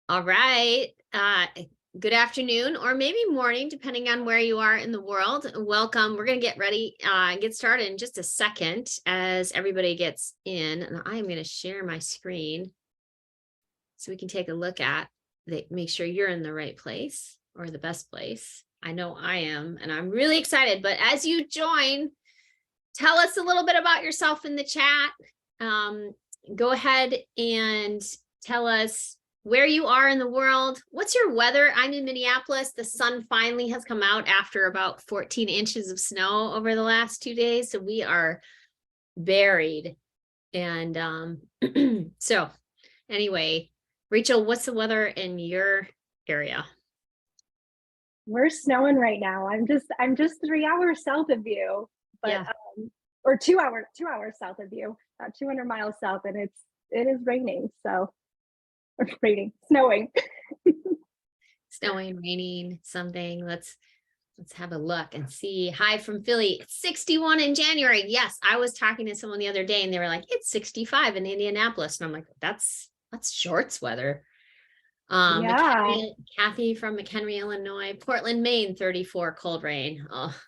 All right. Good afternoon, or maybe morning, depending on where you are in the world. Welcome. We're going to get ready, get started in just a second as everybody gets in. And I am going to share my screen so we can take a look at make sure you're in the right place or the best place. I know I am, and I'm really excited. But as you join, tell us a little bit about yourself in the chat. Go ahead and tell us where you are in the world. What's your weather? I'm in Minneapolis. The sun finally has come out after about 14 inches of snow over the last 2 days. So we are buried. And so anyway, Rachel, what's the weather in your area? We're snowing right now. I'm just 3 hours south of you, but Yeah. or 2 hours south of you, about 200 miles south, and it is raining. So or raining, snowing. Snowing, raining, something. Let's have a look and see. Hi from Philly. It's 61 in January. Yes, I was talking to someone the other day and they were like, it's 65 in Indianapolis. And I'm like, that's shorts weather. Yeah. Kathy from McHenry, Illinois. Portland, Maine, 34, cold rain. Oh,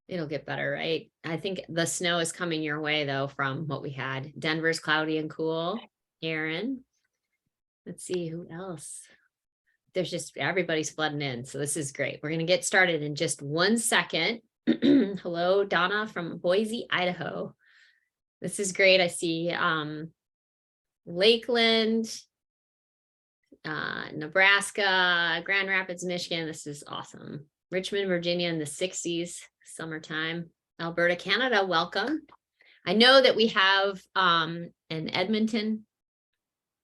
it'll get better, right? I think the snow is coming your way though from what we had. Denver's cloudy and cool. Aaron. Let's see who else. There's just everybody's flooding in. So this is great. We're going to get started in just 1 second. Hello, Donna from Boise, Idaho. This is great. I see Lakeland, Nebraska, Grand Rapids, Michigan. This is awesome. Richmond, Virginia in the 60s, summertime. Alberta, Canada, welcome. I know that we have in Edmonton.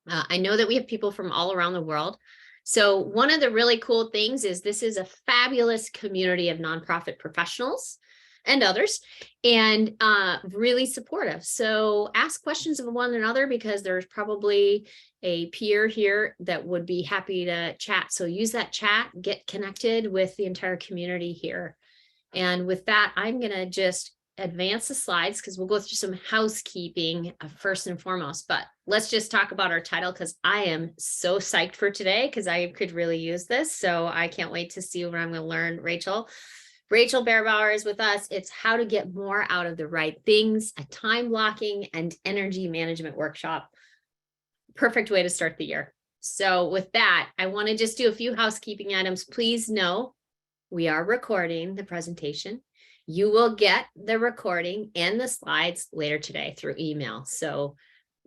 I know that we have people from all around the world. So one of the really cool things is this is a fabulous community of nonprofit professionals and others, and really supportive. So ask questions of one another because there's probably a peer here that would be happy to chat. So use that chat, get connected with the entire community here. And with that, I'm going to just advance the slides because we'll go through some housekeeping first and foremost, but let's just talk about our title because I am so psyched for today because I could really use this. So I can't wait to see what I'm going to learn. Rachel Beerbauer is with us. It's how to get more out of the right things, a time blocking and energy management workshop. Perfect way to start the year. So with that, I want to just do a few housekeeping items. Please know we are recording the presentation. You will get the recording and the slides later today through email. So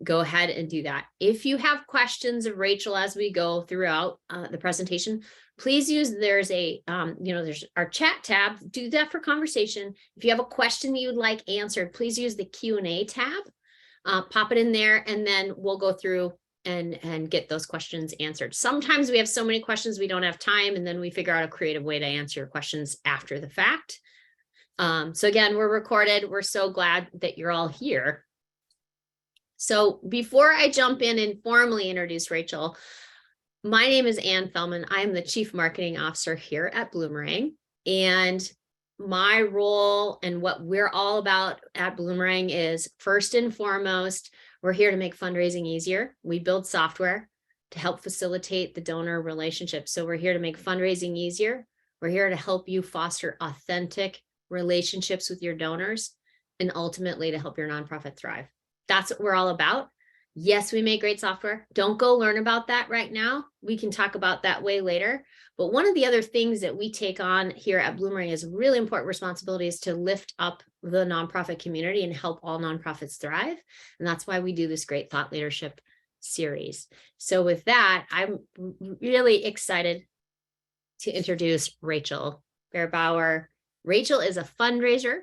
go ahead and do that. If you have questions of Rachel as we go throughout the presentation, please use, there's our chat tab, do that for conversation. If you have a question that you would like answered, please use the Q&A tab, pop it in there, and then we'll go through and get those questions answered. Sometimes we have so many questions, we don't have time, and then we figure out a creative way to answer your questions after the fact. So again, we're recorded. We're so glad that you're all here. So before I jump in and formally introduce Rachel, my name is Ann Fellman. I'm the Chief Marketing Officer here at Bloomerang. And my role and what we're all about at Bloomerang is, first and foremost, we're here to make fundraising easier. We build software to help facilitate the donor relationship. So we're here to make fundraising easier. We're here to help you foster authentic relationships with your donors and ultimately to help your nonprofit thrive. That's what we're all about. Yes, we make great software. Don't go learn about that right now. We can talk about that way later. But one of the other things that we take on here at Bloomerang is really important responsibility is to lift up the nonprofit community and help all nonprofits thrive. And that's why we do this great thought leadership series. So with that, I'm really excited to introduce Rachel Beerbauer. Rachel is a fundraiser,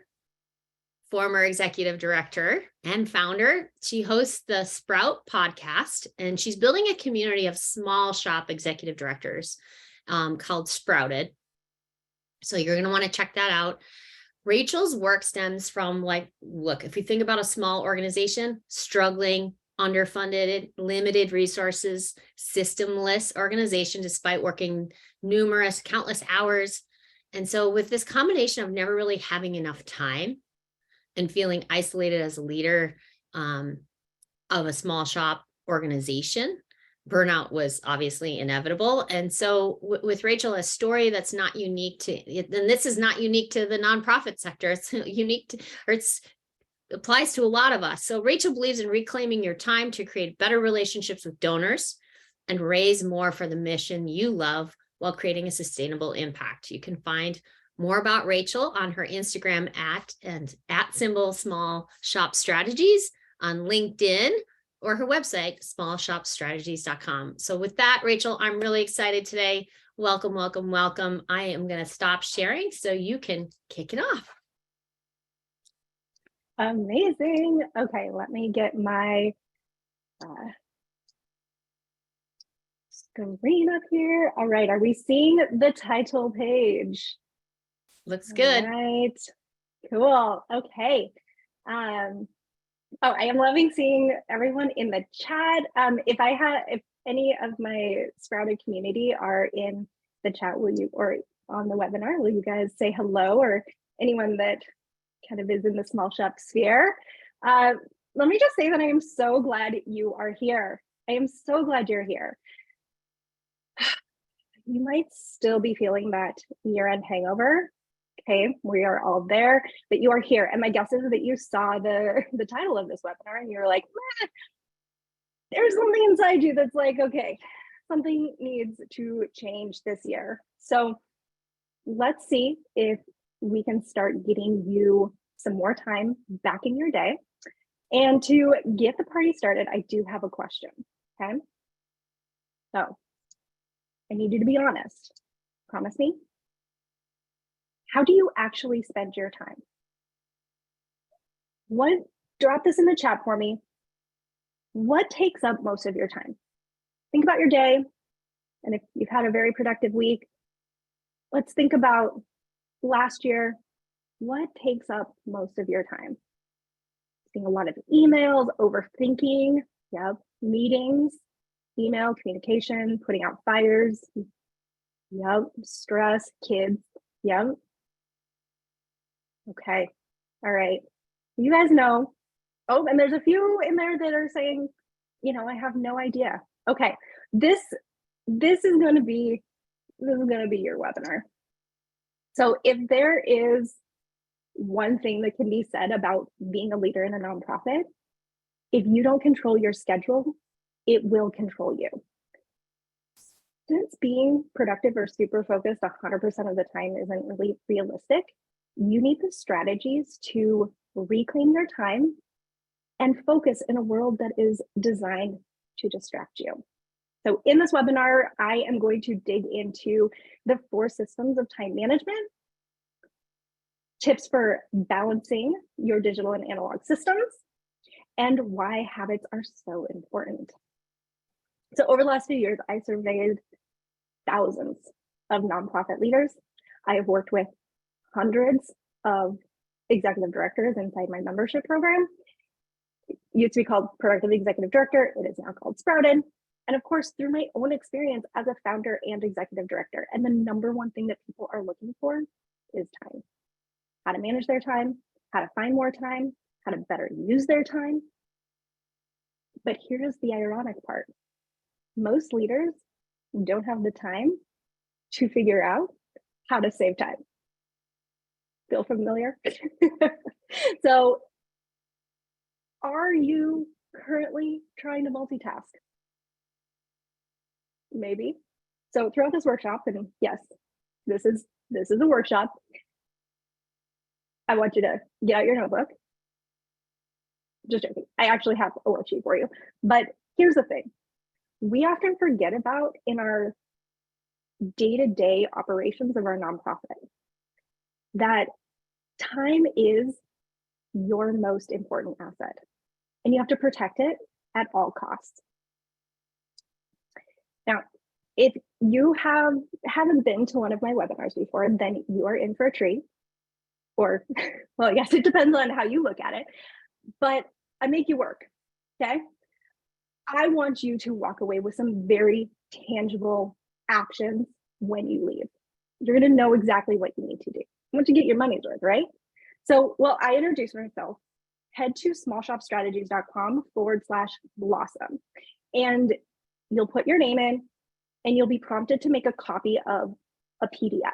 former executive director and founder. She hosts the Sprout podcast, and she's building a community of small shop executive directors called Sprouted. So you're going to want to check that out. Rachel's work stems from, look, if you think about a small organization, struggling, underfunded, limited resources, systemless organization, despite working countless hours. And so with this combination of never really having enough time and feeling isolated as a leader of a small shop organization, burnout was obviously inevitable. And so with Rachel, a story that's not unique to, and this is not unique to the nonprofit sector, it's unique to, or it's applies to a lot of us. So Rachel believes in reclaiming your time to create better relationships with donors and raise more for the mission you love while creating a sustainable impact. You can find more about Rachel on her Instagram at symbol small shop strategies, on LinkedIn, or her website, smallshopstrategies.com. So with that, Rachel, I'm really excited today. Welcome, welcome, welcome. I am going to stop sharing so you can kick it off. Amazing. Okay, let me get my screen up here. All right, are we seeing the title page? Looks good. All right, cool. Okay. Oh, I am loving seeing everyone in the chat. If any of my Sprouted community are in the chat, will you, or on the webinar, will you guys say hello, or anyone that kind of is in the small shop sphere? Let me just say that I am so glad you are here. I am so glad you're here. You might still be feeling that year-end hangover. Okay, we are all there, but you are here. And my guess is that you saw the title of this webinar and you were like, there's something inside you that's like, okay, something needs to change this year. So let's see if we can start getting you some more time back in your day. And to get the party started, I do have a question, okay? So I need you to be honest. Promise me? How do you actually spend your time? Drop this in the chat for me. What takes up most of your time? Think about your day. And if you've had a very productive week, let's think about last year. What takes up most of your time? Seeing a lot of emails, overthinking, yep, meetings, email, communication, putting out fires, yep, stress, kids, yep. Okay, all right. You guys know. Oh, and there's a few in there that are saying, I have no idea. Okay, this is going to be your webinar. So if there is one thing that can be said about being a leader in a nonprofit, if you don't control your schedule, it will control you. Since being productive or super focused 100% of the time isn't really realistic, you need the strategies to reclaim your time and focus in a world that is designed to distract you. So in this webinar, I am going to dig into the 4 systems of time management, tips for balancing your digital and analog systems, and why habits are so important. So over the last few years, I surveyed thousands of nonprofit leaders. I have worked with hundreds of executive directors inside my membership program. It used to be called Productive Executive Director. It is now called Sprouted. And of course, through my own experience as a founder and executive director. And the number one thing that people are looking for is time. How to manage their time, how to find more time, how to better use their time. But here's the ironic part. Most leaders don't have the time to figure out how to save time. Feel familiar? So are you currently trying to multitask? Maybe. So throughout this workshop, and yes, this is a workshop, I want you to get out your notebook. Just joking. I actually have a worksheet for you. But here's the thing. We often forget about in our day-to-day operations of our nonprofit that time is your most important asset, and you have to protect it at all costs. Now, if you haven't been to one of my webinars before, then you are in for a treat. Or, well, yes, it depends on how you look at it, but I make you work, okay? I want you to walk away with some very tangible actions when you leave. You're gonna know exactly what you need to do. I want you to get your money's worth, right? So, well, I introduce myself. Head to smallshopstrategies.com/blossom. And You'll put your name in and you'll be prompted to make a copy of a PDF.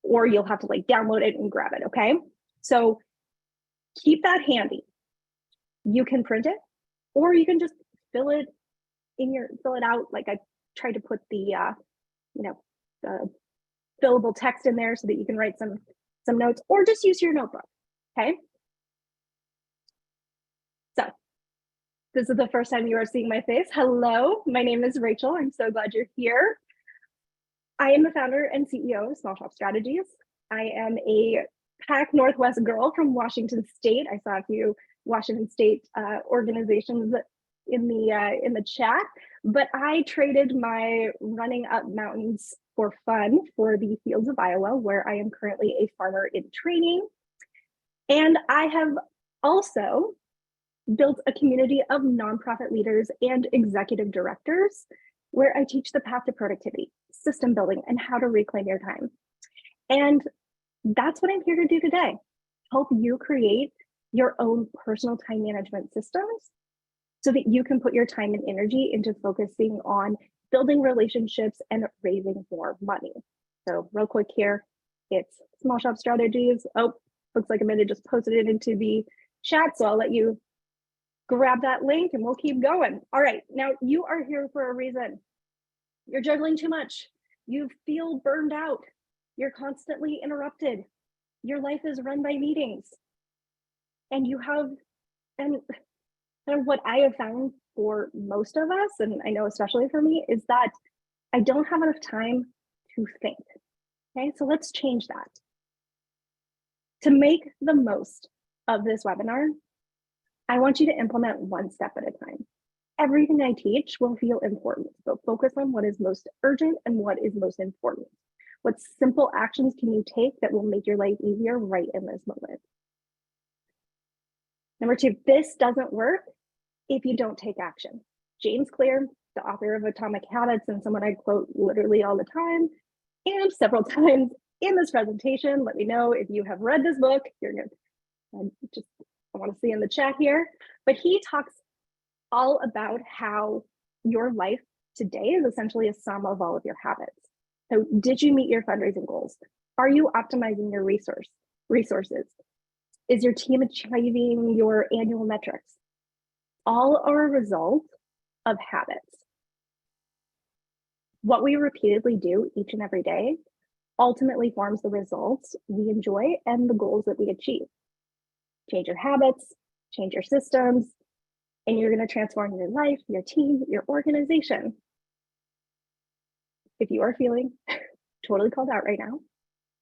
Or you'll have to like download it and grab it, okay? So keep that handy. You can print it, or you can just fill it out. Like I tried to put the the fillable text in there so that you can write some notes, or just use your notebook, okay? So this is the first time you are seeing my face. Hello, my name is Rachel. I'm so glad you're here. I am the founder and CEO of Small Shop Strategies. I am a Pac Northwest girl from Washington State. I saw a few Washington State organizations in the chat, but I traded my running up mountains for fun for the fields of Iowa, where I am currently a farmer in training. And I have also built a community of nonprofit leaders and executive directors where I teach the path to productivity, system building, and how to reclaim your time. And that's what I'm here to do today. Help you create your own personal time management systems so that you can put your time and energy into focusing on building relationships and raising more money. So real quick here, it's Small Shop Strategies. Oh, looks like Amanda just posted it into the chat, so I'll let you grab that link and we'll keep going. All right, now you are here for a reason. You're juggling too much. You feel burned out. You're constantly interrupted. Your life is run by meetings. And what I have found for most of us, and I know especially for me, is that I don't have enough time to think. Okay, so let's change that. To make the most of this webinar, I want you to implement one step at a time. Everything I teach will feel important, but focus on what is most urgent and what is most important. What simple actions can you take that will make your life easier right in this moment? Number two, this doesn't work if you don't take action. James Clear, the author of Atomic Habits, and someone I quote literally all the time and several times in this presentation. Let me know if you have read this book. You're good. I want to see in the chat here, but he talks all about how your life today is essentially a sum of all of your habits. So did you meet your fundraising goals? Are you optimizing your resources? Is your team achieving your annual metrics? All are a result of habits. What we repeatedly do each and every day ultimately forms the results we enjoy and the goals that we achieve. Change your habits, change your systems, and you're going to transform your life, your team, your organization. If you are feeling totally called out right now,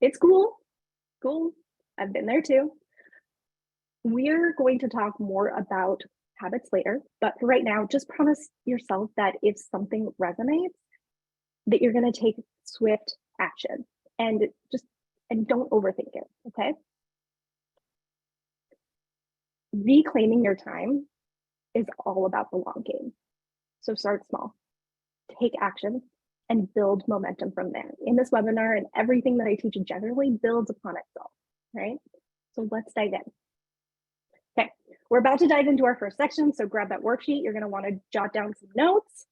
it's cool. I've been there too. We're going to talk more about habits later, but for right now, just promise yourself that if something resonates, that you're going to take swift action and don't overthink it, okay? Reclaiming your time is all about the long game. So start small, take action, and build momentum from there. In this webinar and everything that I teach generally builds upon itself, right? So let's dive in. Okay, we're about to dive into our first section, so grab that worksheet. You're going to want to jot down some notes.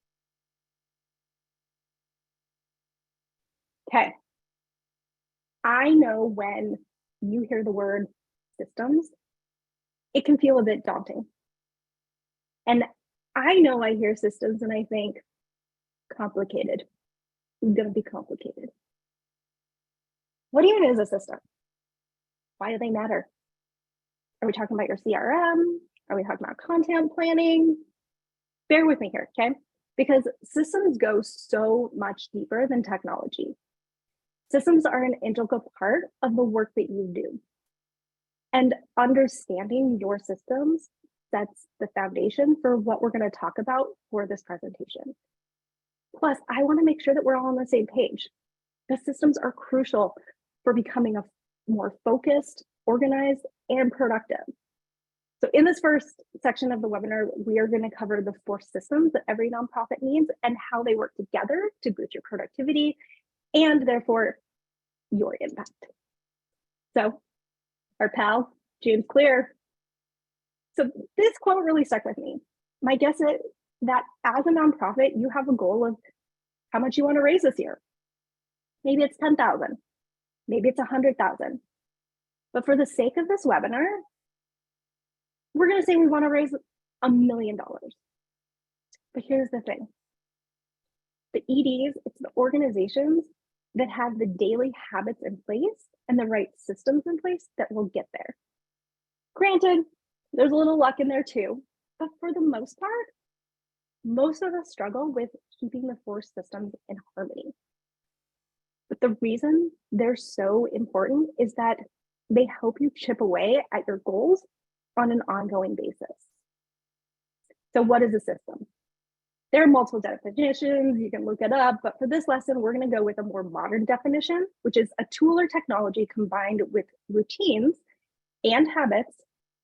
Okay, I know when you hear the word systems, it can feel a bit daunting. And I know I hear systems and I think complicated. It's going to be complicated. What even is a system? Why do they matter? Are we talking about your CRM? Are we talking about content planning? Bear with me here, okay? Because systems go so much deeper than technology. Systems are an integral part of the work that you do. And understanding your systems sets the foundation for what we're going to talk about for this presentation. Plus, I want to make sure that we're all on the same page. The systems are crucial for becoming a more focused, organized, and productive. So in this first section of the webinar, we are going to cover the 4 systems that every nonprofit needs and how they work together to boost your productivity and therefore your impact. So our pal, James Clear. So this quote really stuck with me. My guess that as a nonprofit, you have a goal of how much you want to raise this year. Maybe it's 10,000, maybe it's 100,000. But for the sake of this webinar, we're going to say we want to raise $1 million. But here's the thing. The EDs, it's the organizations that have the daily habits in place and the right systems in place that will get there. Granted, there's a little luck in there too, but for the most part, most of us struggle with keeping the 4 systems in harmony. But the reason they're so important is that they help you chip away at your goals on an ongoing basis. So what is a system? There are multiple definitions, you can look it up, but for this lesson, we're going to go with a more modern definition, which is a tool or technology combined with routines and habits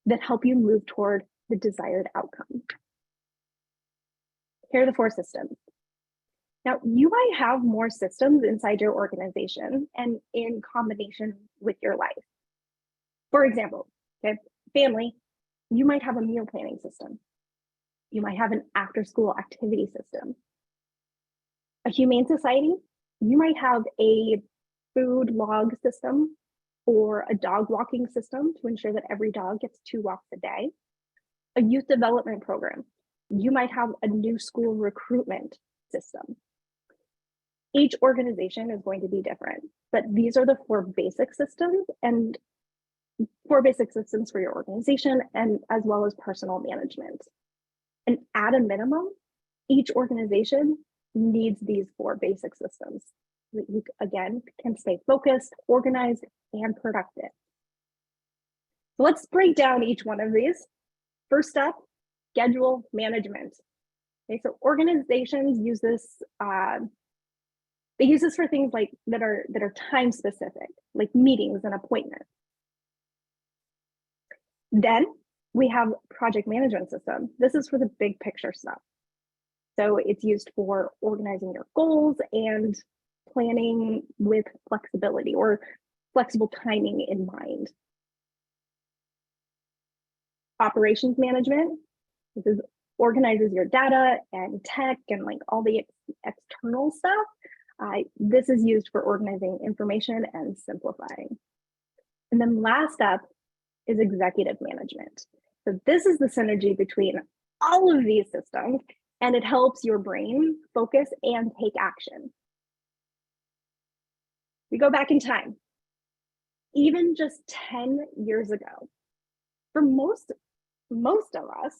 that help you move toward the desired outcome. Here are the 4 systems. Now, you might have more systems inside your organization and in combination with your life. For example, okay, family, you might have a meal planning system. You might have an after-school activity system. A humane society, you might have a food log system or a dog walking system to ensure that every dog gets 2 walks a day. A youth development program, you might have a new school recruitment system. Each organization is going to be different, but these are the 4 basic systems and 4 basic systems for your organization and as well as personal management. And at a minimum, each organization needs these 4 basic systems so that you, again, can stay focused, organized, and productive. So let's break down each one of these. First up, schedule management. Okay, so organizations use this, they use this for things like that are time specific, like meetings and appointments. Then we have project management system. This is for the big picture stuff. So it's used for organizing your goals and planning with flexibility or flexible timing in mind. Operations management, this is organizes your data and tech and like all the external stuff. This is used for organizing information and simplifying. And then last up is executive management. So this is the synergy between all of these systems, and it helps your brain focus and take action. We go back in time, even just 10 years ago. For most of us,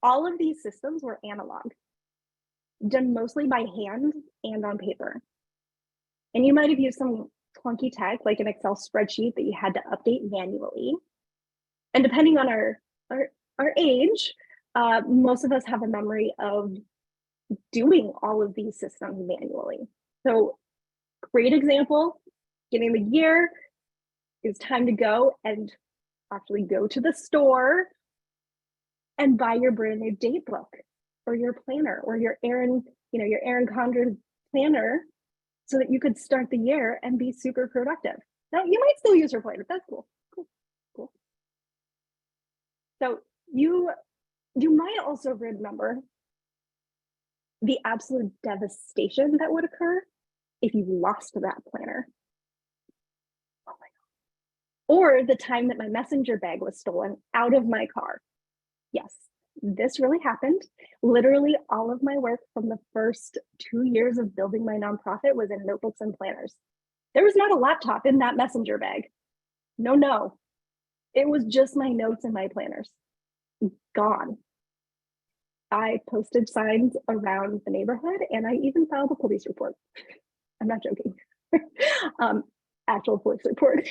all of these systems were analog, done mostly by hand and on paper. And you might have used some clunky tech like an Excel spreadsheet that you had to update manually. And depending on our age, most of us have a memory of doing all of these systems manually. So great example, beginning of the year, it's time to go and actually go to the store and buy your brand new date book or your planner or your Erin Condren planner so that you could start the year and be super productive. Now you might still use your planner, that's cool. So you might also remember the absolute devastation that would occur if you lost that planner. Oh my God. Or the time that my messenger bag was stolen out of my car. Yes, this really happened. Literally all of my work from the first 2 years of building my nonprofit was in notebooks and planners. There was not a laptop in that messenger bag. No. It was just my notes and my planners. Gone. I posted signs around the neighborhood and I even filed a police report. I'm not joking. Actual police report.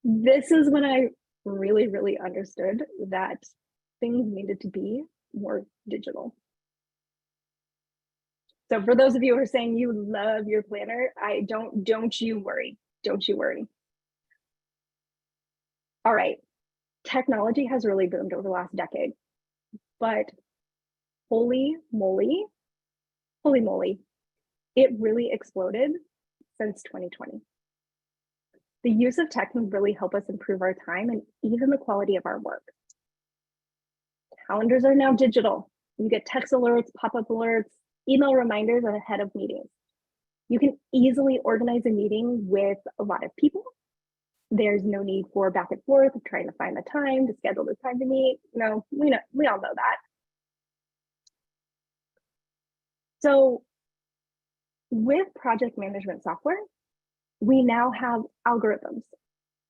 This is when I really understood that things needed to be more digital. So for those of you who are saying you love your planner, don't you worry. All right, technology has really boomed over the last decade, but holy moly, it really exploded since 2020. The use of tech can really help us improve our time and even the quality of our work. Calendars are now digital. You get text alerts, pop-up alerts, email reminders ahead of meetings. You can easily organize a meeting with a lot of people. There's no need for back and forth of trying to find the time to schedule the time to meet. We all know that. So with project management software, we now have algorithms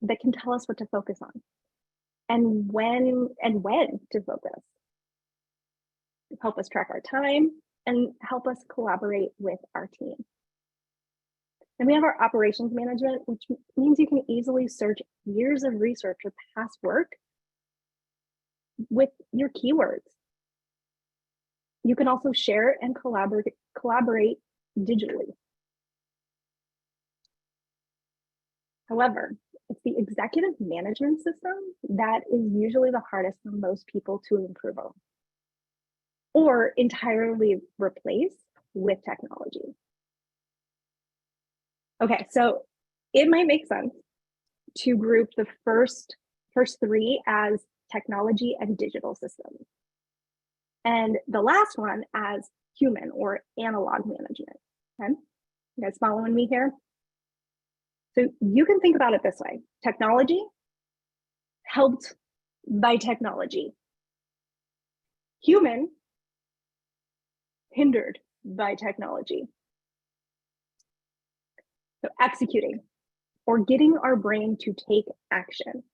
that can tell us what to focus on and when to focus. Help us track our time and help us collaborate with our team. And we have our operations management, which means you can easily search years of research or past work with your keywords. You can also share and collaborate digitally. However, it's the executive management system that is usually the hardest for most people to improve on or entirely replace with technology. Okay, so it might make sense to group the first three as technology and digital systems, and the last one as human or analog management. Okay, you guys following me here? So you can think about it this way: technology helped by technology, human hindered by technology. So executing or getting our brain to take action.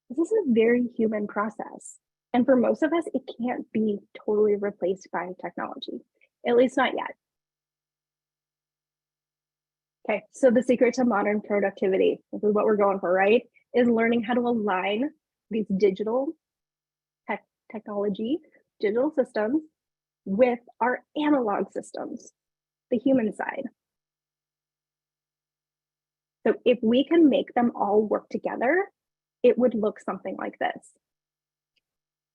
This is a very human process. And for most of us, it can't be totally replaced by technology, at least not yet. Okay, so the secret to modern productivity, this is what we're going for, right? Is learning how to align these digital technology, digital systems with our analog systems, the human side. So if we can make them all work together, it would look something like this.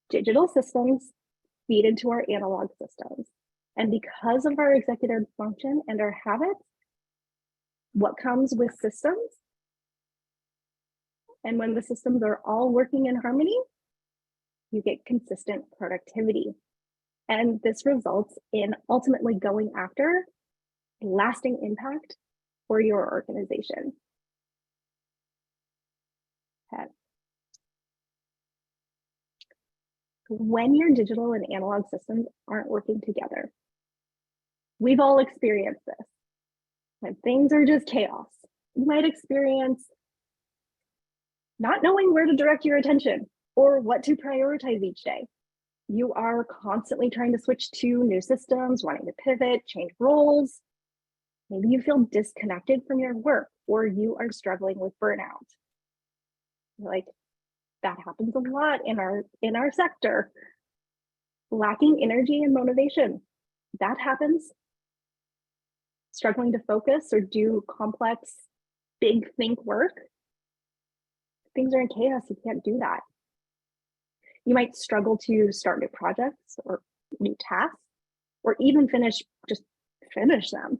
Digital systems feed into our analog systems. And because of our executive function and our habits, what comes with systems? And when the systems are all working in harmony, you get consistent productivity. And this results in ultimately going after lasting impact for your organization. Okay. When your digital and analog systems aren't working together, we've all experienced this. When things are just chaos, you might experience not knowing where to direct your attention or what to prioritize each day. You are constantly trying to switch to new systems, wanting to pivot, change roles. Maybe you feel disconnected from your work, or you are struggling with burnout. Like, that happens a lot in our sector. Lacking energy and motivation, that happens. Struggling to focus or do complex, big think work. Things are in chaos, you can't do that. You might struggle to start new projects or new tasks, or even finish them.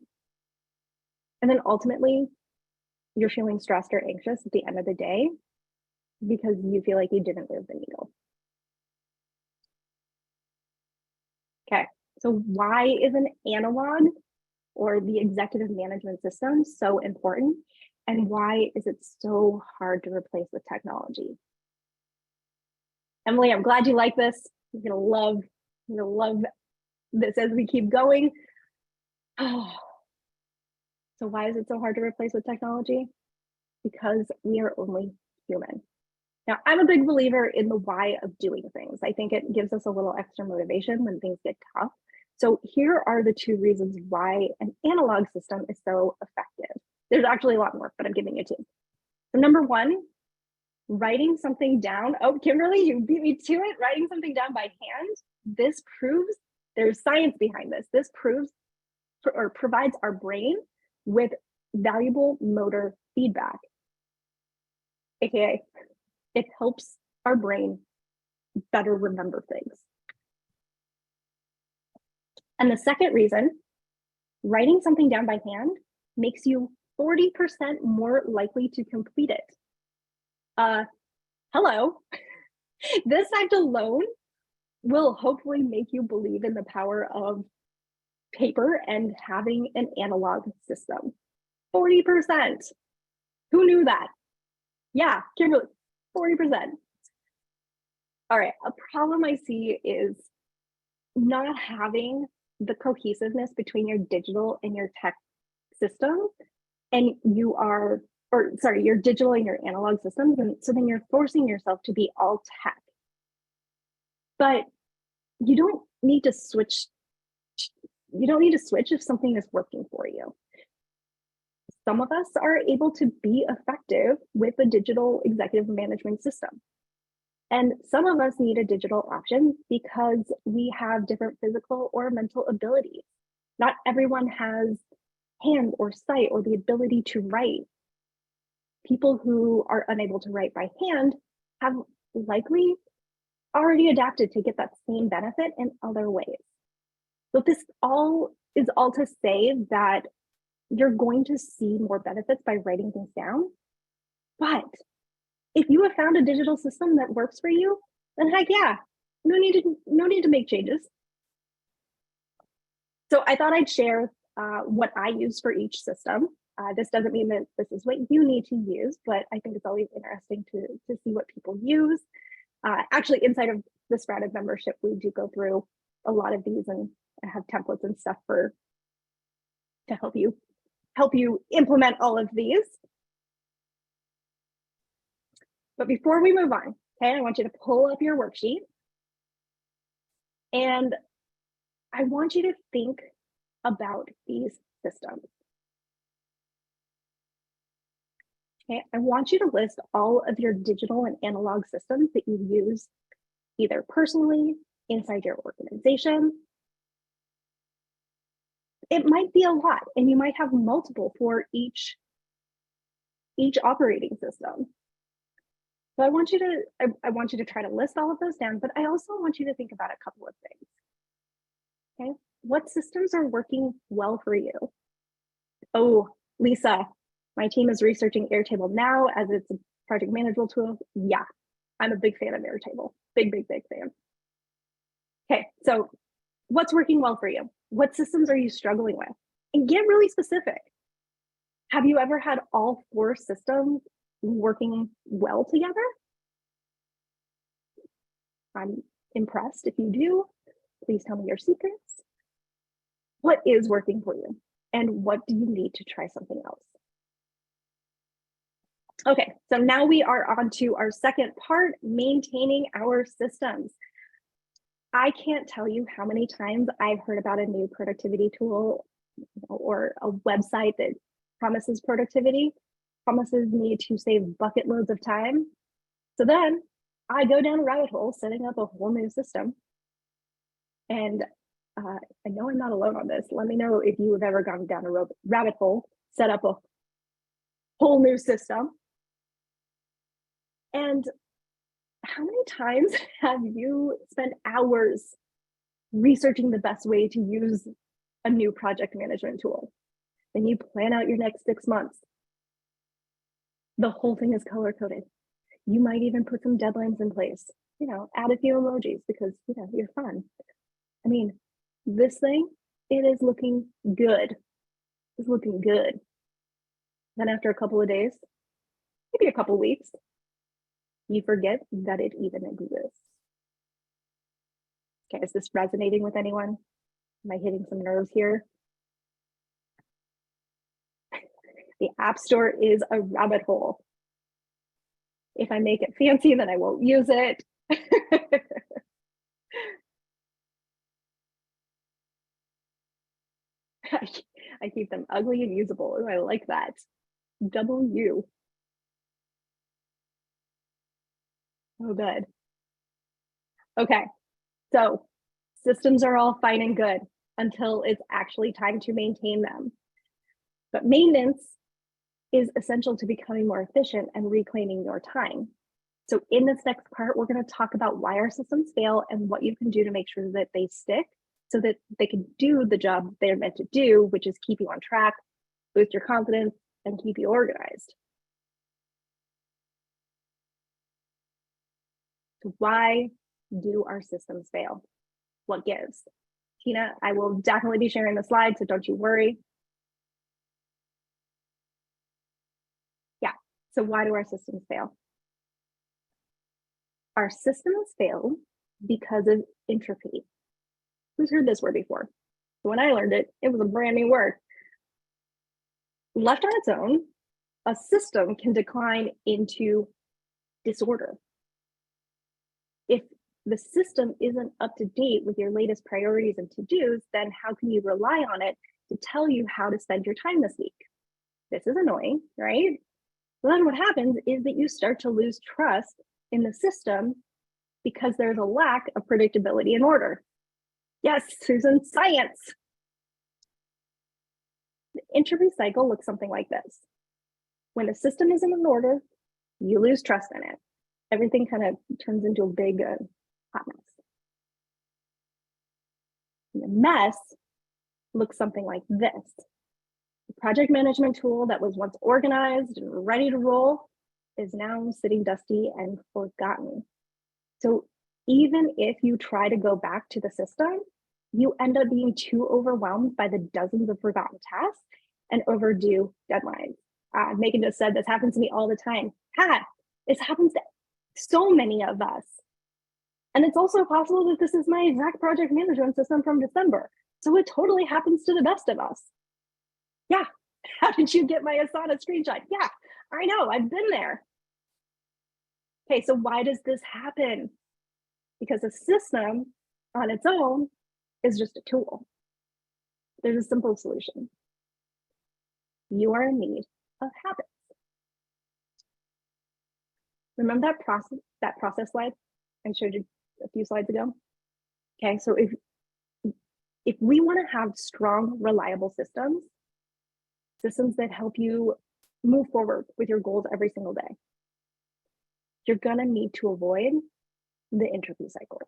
And then ultimately, you're feeling stressed or anxious at the end of the day because you feel like you didn't move the needle. Okay, so why is an analog or the executive management system so important? And why is it so hard to replace with technology? Emily, I'm glad you like this. You're gonna love this as we keep going. So why is it so hard to replace with technology? Because we are only human. Now, I'm a big believer in the why of doing things. I think it gives us a little extra motivation when things get tough. So here are the 2 reasons why an analog system is so effective. There's actually a lot more, but I'm giving you 2. So number 1, writing something down. Oh, Kimberly, you beat me to it. Writing something down by hand. This proves there's science behind this. This proves or provides our brain with valuable motor feedback. AKA, it helps our brain better remember things. And the second reason, writing something down by hand makes you 40% more likely to complete it. Hello, this fact alone will hopefully make you believe in the power of paper and having an analog system. 40%. Who knew that? Yeah, Kimberly, 40%. All right, a problem I see is not having the cohesiveness between your digital and your tech system, and your digital and your analog systems, and so then you're forcing yourself to be all tech. But you don't need to switch. You don't need to switch if something is working for you. Some of us are able to be effective with a digital executive management system. And some of us need a digital option because we have different physical or mental abilities. Not everyone has hand or sight or the ability to write. People who are unable to write by hand have likely already adapted to get that same benefit in other ways. So this all is all to say that you're going to see more benefits by writing things down. But if you have found a digital system that works for you, then heck yeah, no need to make changes. So I thought I'd share what I use for each system. This doesn't mean that this is what you need to use, but I think it's always interesting to see what people use. Actually, inside of the Sprouted membership, we do go through a lot of these, and I have templates and stuff to help you implement all of these. But before we move on, okay, I want you to pull up your worksheet, and I want you to think about these systems. Okay, I want you to list all of your digital and analog systems that you use either personally, inside your organization. It might be a lot, and you might have multiple for each operating system. So I want you to try to list all of those down, but I also want you to think about a couple of things. Okay, what systems are working well for you? Oh, Lisa, my team is researching Airtable now as it's a project management tool. Yeah, I'm a big fan of Airtable. Big fan. Okay, so what's working well for you? What systems are you struggling with? And get really specific. Have you ever had all 4 systems working well together? I'm impressed if you do. Please tell me your secrets. What is working for you? And what do you need to try something else? Okay, so now we are on to our second part, maintaining our systems. I can't tell you how many times I've heard about a new productivity tool or a website that promises productivity, promises me to save bucket loads of time. So then I go down a rabbit hole, setting up a whole new system. And I know I'm not alone on this. Let me know if you have ever gone down a rabbit hole, set up a whole new system. And how many times have you spent hours researching the best way to use a new project management tool? Then you plan out your next 6 months. The whole thing is color coded. You might even put some deadlines in place, add a few emojis because, you're fun. I mean, this thing, it is looking good. It's looking good. Then after a couple of days, maybe a couple of weeks, you forget that it even exists. Okay, is this resonating with anyone? Am I hitting some nerves here? The App Store is a rabbit hole. If I make it fancy, then I won't use it. I keep them ugly and usable. Ooh, I like that. Double U. Oh, good. Okay, so systems are all fine and good until it's actually time to maintain them. But maintenance is essential to becoming more efficient and reclaiming your time. So in this next part, we're going to talk about why our systems fail and what you can do to make sure that they stick so that they can do the job they're meant to do, which is keep you on track, boost your confidence, and keep you organized. So why do our systems fail? What gives? Tina, I will definitely be sharing the slides, so don't you worry. Yeah, so why do our systems fail? Our systems fail because of entropy. Who's heard this word before? When I learned it, it was a brand new word. Left on its own, a system can decline into disorder. If the system isn't up to date with your latest priorities and to-dos, then how can you rely on it to tell you how to spend your time this week? This is annoying, right? So then what happens is that you start to lose trust in the system because there's a lack of predictability and order. Yes, Susan, science. The entropy cycle looks something like this. When the system isn't in order, you lose trust in it. Everything kind of turns into a big hot mess. And the mess looks something like this. The project management tool that was once organized and ready to roll is now sitting dusty and forgotten. So even if you try to go back to the system, you end up being too overwhelmed by the dozens of forgotten tasks and overdue deadlines. Megan just said this happens to me all the time. This happens to so many of us. And it's also possible that this is my exact project management system from December. So it totally happens to the best of us. Yeah, how did you get my Asana screenshot? Yeah, I know, I've been there. Okay, so why does this happen? Because a system on its own is just a tool. There's a simple solution. You are in need of habits. Remember that process slide I showed you a few slides ago? Okay, so if we want to have strong, reliable systems that help you move forward with your goals every single day, you're gonna need to avoid the entropy cycle.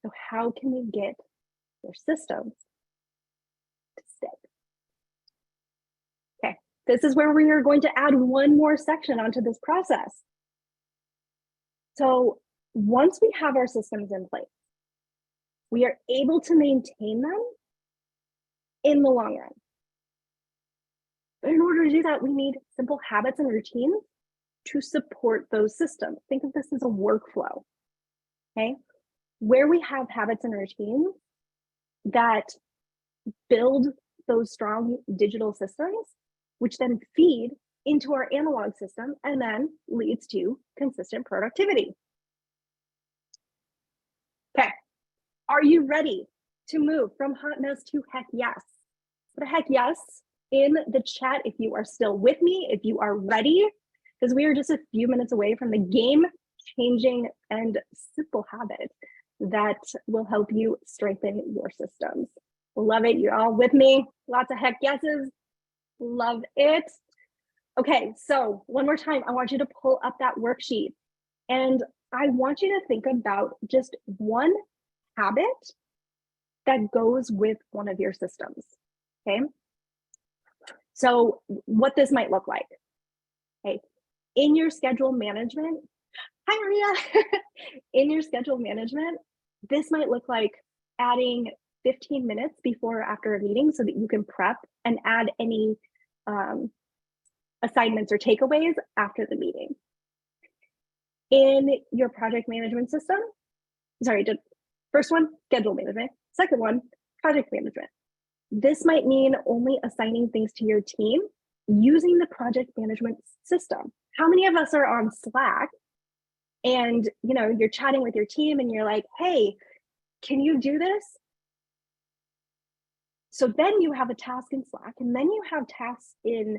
So how can we get your systems to stick? Okay, this is where we are going to add one more section onto this process. So once we have our systems in place, we are able to maintain them in the long run. But in order to do that, we need simple habits and routines to support those systems. Think of this as a workflow, okay? Where we have habits and routines that build those strong digital systems, which then feed into our analog system and then leads to consistent productivity. Okay, are you ready to move from hot mess to heck yes? Put a heck yes in the chat if you are still with me, if you are ready, because we are just a few minutes away from the game-changing and simple habit that will help you strengthen your systems. Love it. You're all with me. Lots of heck yeses. Love it. Okay, so one more time, I want you to pull up that worksheet and I want you to think about just one habit that goes with one of your systems, okay? So what this might look like, okay? In your schedule management, hi Maria, in your schedule management, this might look like adding 15 minutes before or after a meeting so that you can prep and add any assignments or takeaways after the meeting. In your project management system, sorry, first one, schedule management. Second one, project management. This might mean only assigning things to your team using the project management system. How many of us are on Slack and you're chatting with your team and you're like, hey, can you do this? So then you have a task in Slack and then you have tasks in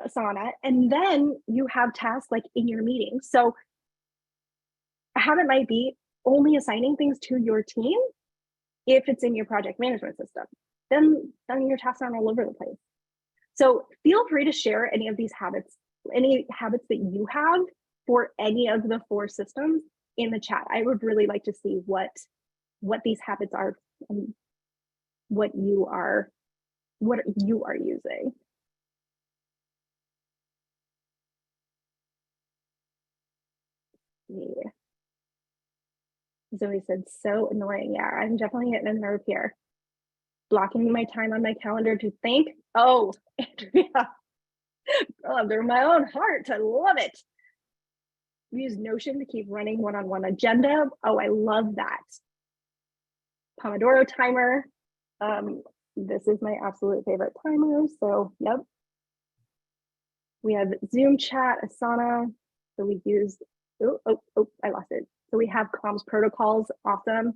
Asana and then you have tasks like in your meeting. So a habit might be only assigning things to your team if it's in your project management system. Then your tasks aren't all over the place. So feel free to share any of these habits, any habits that you have for any of the 4 systems in the chat. I would really like to see what these habits are and what you are using. see. Zoe said, so annoying. Yeah, I'm definitely getting a nerve here. Blocking my time on my calendar to think. Oh, Andrea, under my own heart. I love it. We use Notion to keep running one-on-one agenda. Oh, I love that. Pomodoro timer. This is my absolute favorite timer. So, yep. We have Zoom chat, Asana. So we use, I lost it. So we have comms protocols. Awesome.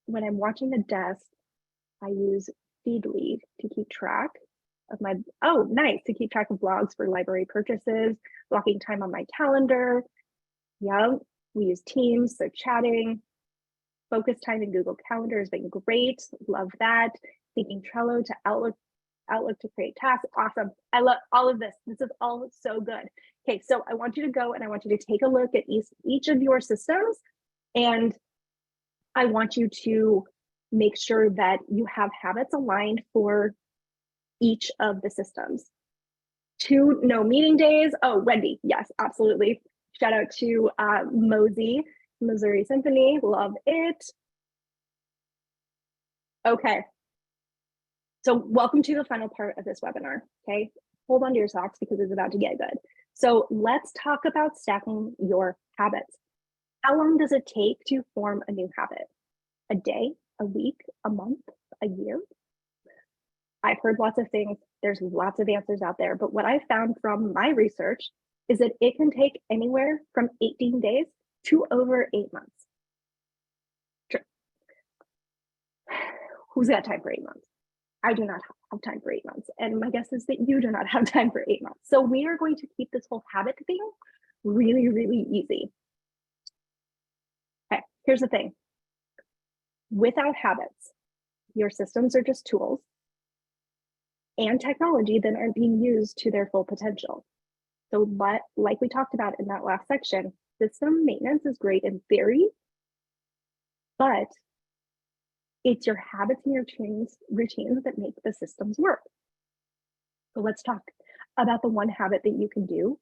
When I'm watching the desk, I use Feedly to keep track of my, oh, nice, to keep track of blogs for library purchases, blocking time on my calendar. Yeah, we use Teams, so chatting. Focus time in Google Calendar has been great. Love that. Thinking Trello to Outlook to create tasks. Awesome. I love all of this. This is all so good. Okay, so I want you to go and I want you to take a look at each of your systems, and I want you to make sure that you have habits aligned for each of the systems. 2 no meeting days. Oh, Wendy, yes, absolutely. Shout out to Mosey, Missouri Symphony, love it. Okay, so welcome to the final part of this webinar, okay? Hold on to your socks because it's about to get good. So let's talk about stacking your habits. How long does it take to form a new habit? A day, a week, a month, a year? I've heard lots of things. There's lots of answers out there, but what I found from my research is that it can take anywhere from 18 days to over 8 months. Sure. Who's got time for 8 months? I do not have time for 8 months. And my guess is that you do not have time for 8 months. So we are going to keep this whole habit thing really, really easy. Okay, here's the thing. Without habits, your systems are just tools and technology that aren't being used to their full potential. So like we talked about in that last section, system maintenance is great in theory, but it's your habits and your routines that make the systems work. So let's talk about the one habit that you can do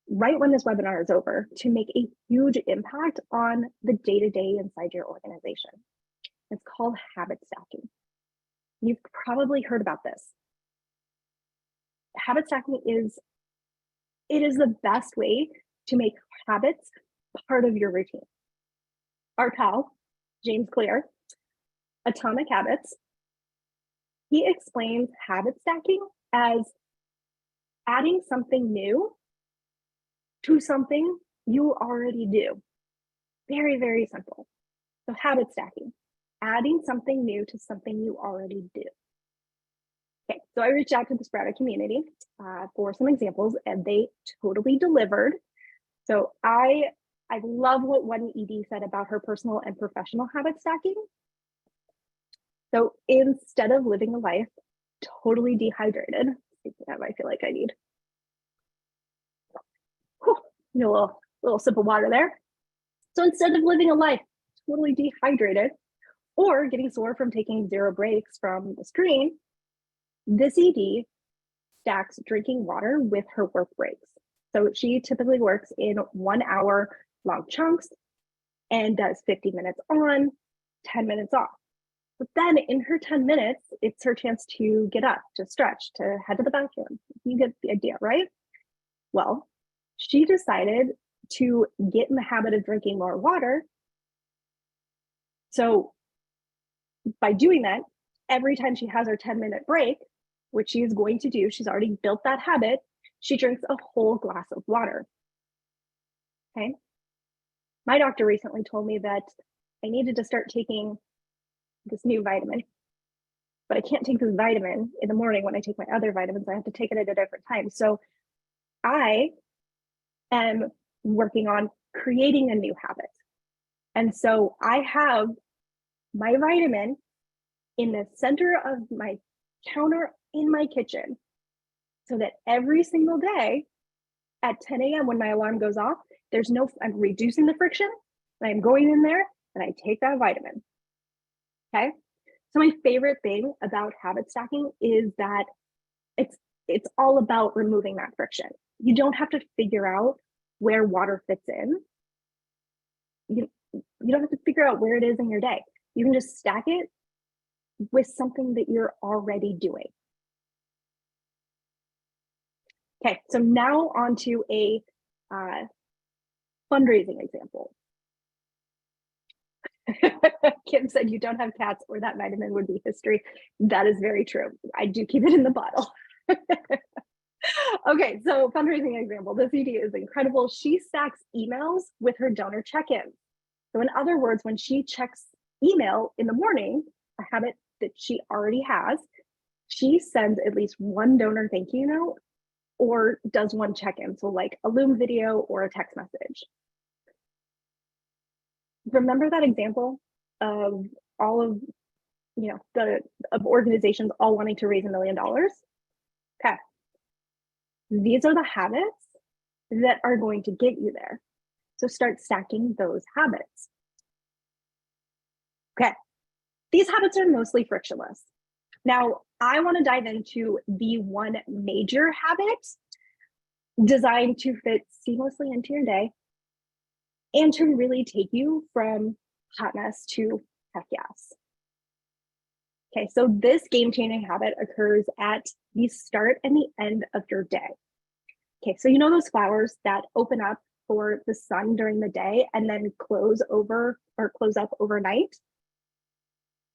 right when this webinar is over to make a huge impact on the day-to-day inside your organization. It's called habit stacking. You've probably heard about this. Habit stacking is the best way to make habits part of your routine. Our pal, James Clear, Atomic Habits, he explains habit stacking as adding something new to something you already do. Very, very simple. So habit stacking, adding something new to something you already do. Okay, so I reached out to the Sprout community for some examples, and they totally delivered. So I love what one ED said about her personal and professional habit stacking. So instead of living a life totally dehydrated, I feel like I need a little sip of water there. So instead of living a life totally dehydrated or getting sore from taking 0 breaks from the screen, this ED stacks drinking water with her work breaks. So she typically works in 1 hour long chunks and does 50 minutes on, 10 minutes off. But then in her 10 minutes, it's her chance to get up, to stretch, to head to the bathroom. You get the idea, right? Well, she decided to get in the habit of drinking more water. So by doing that, every time she has her 10-minute break, which she is going to do, she's already built that habit, she drinks a whole glass of water. Okay. My doctor recently told me that I needed to start taking this new vitamin, but I can't take this vitamin in the morning when I take my other vitamins. I have to take it at a different time. So I am working on creating a new habit. And so I have my vitamin in the center of my counter in my kitchen so that every single day at 10 a.m. when my alarm goes off, I'm reducing the friction and I'm going in there and I take that vitamin. Okay. So my favorite thing about habit stacking is that it's all about removing that friction. You don't have to figure out where water fits in. You don't have to figure out where it is in your day. You can just stack it with something that you're already doing. Okay, so now on to a fundraising example. Kim said you don't have cats or that vitamin would be history. That is very true. I do keep it in the bottle. Okay, so fundraising example. This CD is incredible. She stacks emails with her donor check-in. So in other words, when she checks email in the morning, a habit that she already has, she sends at least one donor thank you note or does one check-in. So like a Loom video or a text message. Remember that example of all of, of organizations all wanting to raise $1 million? Okay. These are the habits that are going to get you there. So start stacking those habits. Okay. These habits are mostly frictionless. Now, I want to dive into the one major habit designed to fit seamlessly into your day and to really take you from hot mess to heck yes. Okay, so this game-changing habit occurs at the start and the end of your day. Okay, so you know those flowers that open up for the sun during the day and then close up overnight?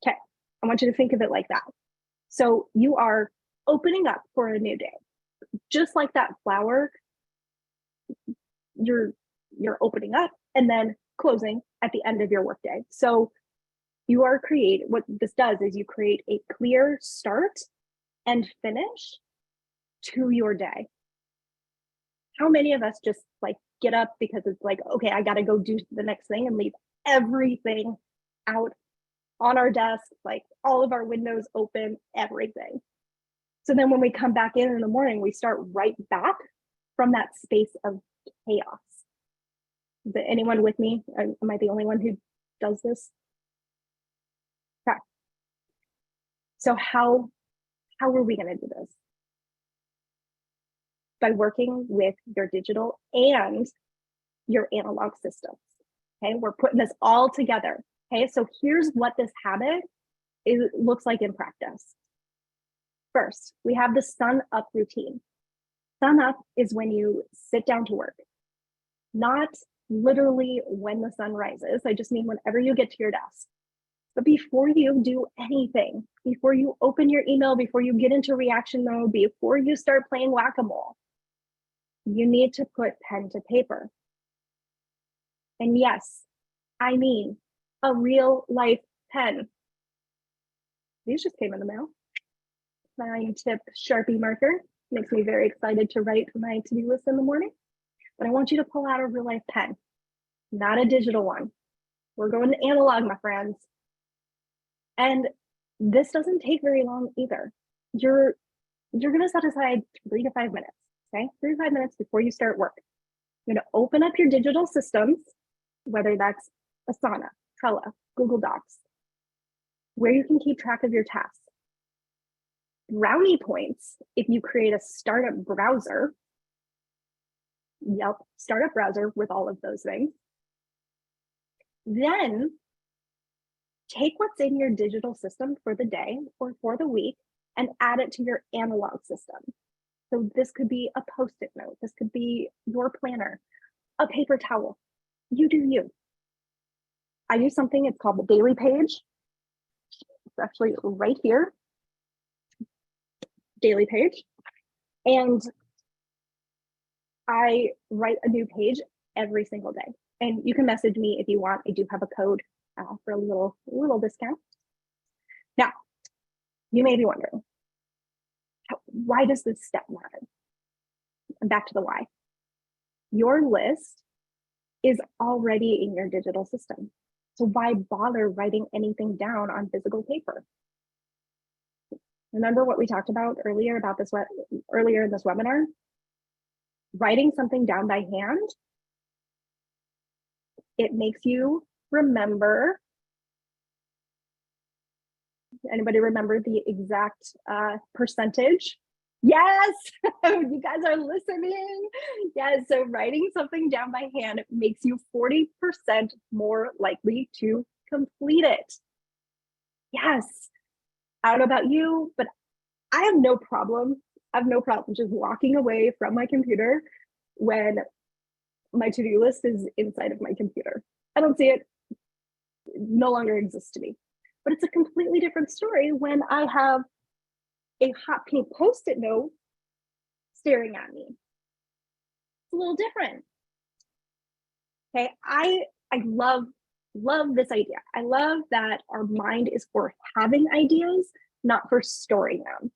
Okay, I want you to think of it like that. So you are opening up for a new day. Just like that flower, you're opening up and then closing at the end of your workday. So you are what this does is you create a clear start and finish to your day. How many of us just like get up because it's like, okay, I got to go do the next thing and leave everything out on our desk, like all of our windows open, everything. So then when we come back in the morning, we start right back from that space of chaos. Is anyone with me? Am I the only one who does this? Okay. So how are we going to do this? By working with your digital and your analog systems. Okay, we're putting this all together. Okay, so here's what this habit looks like in practice. First, we have the sun up routine. Sun up is when you sit down to work, not literally when the sun rises. I just mean whenever you get to your desk. But before you do anything, before you open your email, before you get into reaction mode, before you start playing whack-a-mole, you need to put pen to paper. And yes, I mean a real life pen. These just came in the mail. 9-tip Sharpie marker. Makes me very excited to write my to-do list in the morning. But I want you to pull out a real life pen, not a digital one. We're going analog, my friends. And this doesn't take very long either. You're going to set aside 3 to 5 minutes, okay? 3 to 5 minutes before you start work. You're going to open up your digital systems, whether that's Asana, Trello, Google Docs, where you can keep track of your tasks. Brownie points if you create a startup browser. Yep, startup browser with all of those things. Then take what's in your digital system for the day or for the week and add it to your analog system. So this could be a Post-it note. This could be your planner, a paper towel. You do you. I use something, it's called the Daily Page. It's actually right here. Daily Page. And I write a new page every single day. And you can message me if you want. I do have a code for a little discount. Now, you may be wondering, why does this step matter? And back to the why. Your list is already in your digital system. So why bother writing anything down on physical paper? Remember what we talked about earlier in this webinar? Writing something down by hand, it makes you remember. Anybody remember the exact percentage Yes, you guys are listening. Yes, so writing something down by hand makes you 40% more likely to complete it. Yes, I don't know about you, but I have no problem. I have no problem just walking away from my computer when my to-do list is inside of my computer. I don't see it, it no longer exists to me. But it's a completely different story when I have a hot pink post-it note staring at me. It's a little different. Okay, I love this idea. I love that our mind is for having ideas, not for storing them.